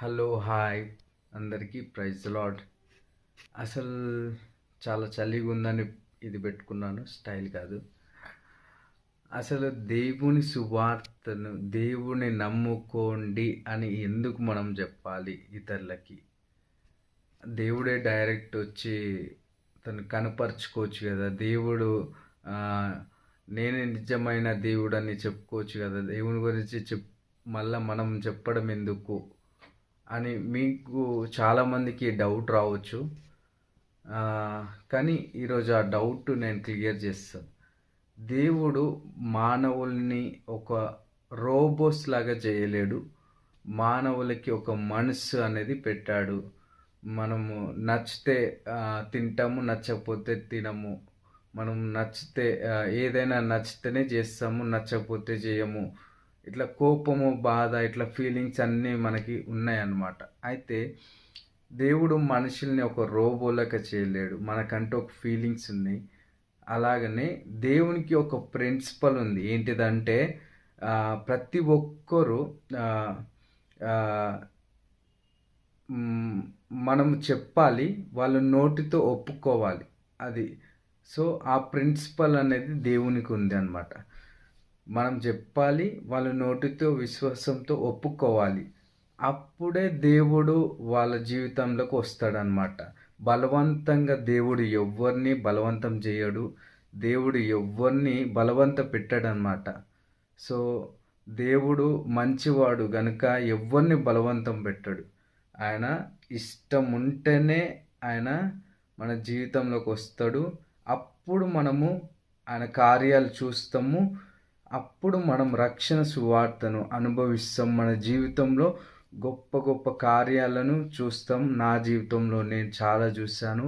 Hello hi అందరికీ praise lord. అసలు చాలా చలిగా ఉందని ఇది పెట్టుకున్నాను, స్టైల్ కాదు. అసలు దేవుని సువార్తను, దేవుని నమ్ముకోండి అని ఎందుకు మనం చెప్పాలి ఇతరులకి? దేవుడే డైరెక్ట్ వచ్చి తను కనపరుచుకోవచ్చు కదా. దేవుడు ఆ, నేనే నిజమైన దేవుడు అని చెప్పుకోవచ్చు కదా. దేవుని గురించి మళ్ళా మనం చెప్పడం ఎందుకు అని మీకు చాలామందికి డౌట్ రావచ్చు. కానీ ఈరోజు ఆ డౌట్ నేను క్లియర్ చేస్తాను. దేవుడు మానవుల్ని ఒక రోబోస్ లాగా చేయలేడు. మానవులకి ఒక మనస్సు అనేది పెట్టాడు. మనము నచ్చితే తింటాము, నచ్చకపోతే తినము. మనం నచ్చితే ఏదైనా నచ్చితేనే చేస్తాము, నచ్చకపోతే చేయము. ఇట్లా కోపము, బాధ, ఇట్లా ఫీలింగ్స్ అన్నీ మనకి ఉన్నాయన్నమాట. అయితే దేవుడు మనుషుల్ని ఒక రోబోలక చేయలేడు. మనకంటూ ఒక ఫీలింగ్స్ ఉన్నాయి. అలాగనే దేవునికి ఒక ప్రిన్సిపల్ ఉంది. ఏంటిదంటే ప్రతి ఒక్కరూ మనం చెప్పాలి, వాళ్ళు నోటితో ఒప్పుకోవాలి. అది సో ఆ ప్రిన్సిపల్ అనేది దేవునికి ఉంది అన్నమాట. మనం చెప్పాలి, వాళ్ళ నోటితో విశ్వాసంతో ఒప్పుకోవాలి. అప్పుడే దేవుడు వాళ్ళ జీవితంలోకి వస్తాడనమాట. బలవంతంగా దేవుడు ఎవ్వరిని బలవంతం చేయడు. దేవుడు ఎవ్వరిని బలవంత పెట్టాడనమాట. సో దేవుడు మంచివాడు గనుక ఎవ్వరిని బలవంతం పెట్టాడు. ఆయన ఇష్టం ఉంటేనే ఆయన మన జీవితంలోకి వస్తాడు. అప్పుడు మనము ఆయన కార్యాలు చూస్తాము. అప్పుడు మనం రక్షణ సువార్తను అనుభవిస్తాం. మన జీవితంలో గొప్ప గొప్ప కార్యాలను చూస్తాం. నా జీవితంలో నేను చాలా చూశాను.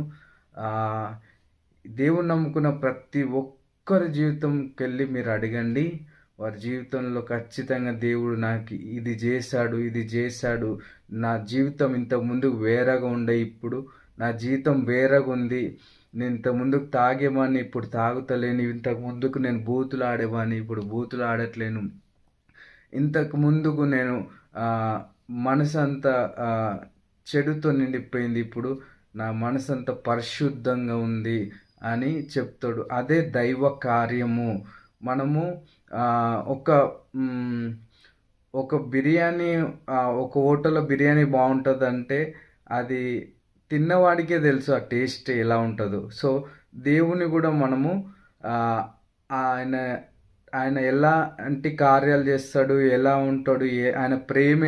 దేవుని నమ్ముకున్న ప్రతి ఒక్కరి జీవితంకి వెళ్ళి మీరు అడగండి. వారి జీవితంలో ఖచ్చితంగా దేవుడు నాకు ఇది చేశాడు, ఇది చేశాడు. నా జీవితం ఇంతకుముందు వేరేగా ఉండే, ఇప్పుడు నా జీవితం వేరేగా ఉంది. నేను ఇంత ముందుకు తాగేవాడిని, ఇప్పుడు తాగుతలేను. ఇంతకు ముందుకు నేను బూతులు ఆడేవాడిని, ఇప్పుడు బూతులు ఆడట్లేను. ఇంతకు ముందుకు నేను మనసు అంతా చెడుతో నిండిపోయింది, ఇప్పుడు నా మనసు అంతా పరిశుద్ధంగా ఉంది అని చెప్తాడు. అదే దైవ కార్యము. మనము ఒక ఒక బిర్యానీ, ఒక హోటల్లో బిర్యానీ బాగుంటుందంటే అది తిన్నవాడికే తెలుసు ఆ టేస్ట్ ఎలా ఉంటుందో. సో దేవుని కూడా మనము ఆయన ఆయన ఎలాంటి కార్యాలు చేస్తాడు, ఎలా ఉంటాడు, ఆయన ప్రేమ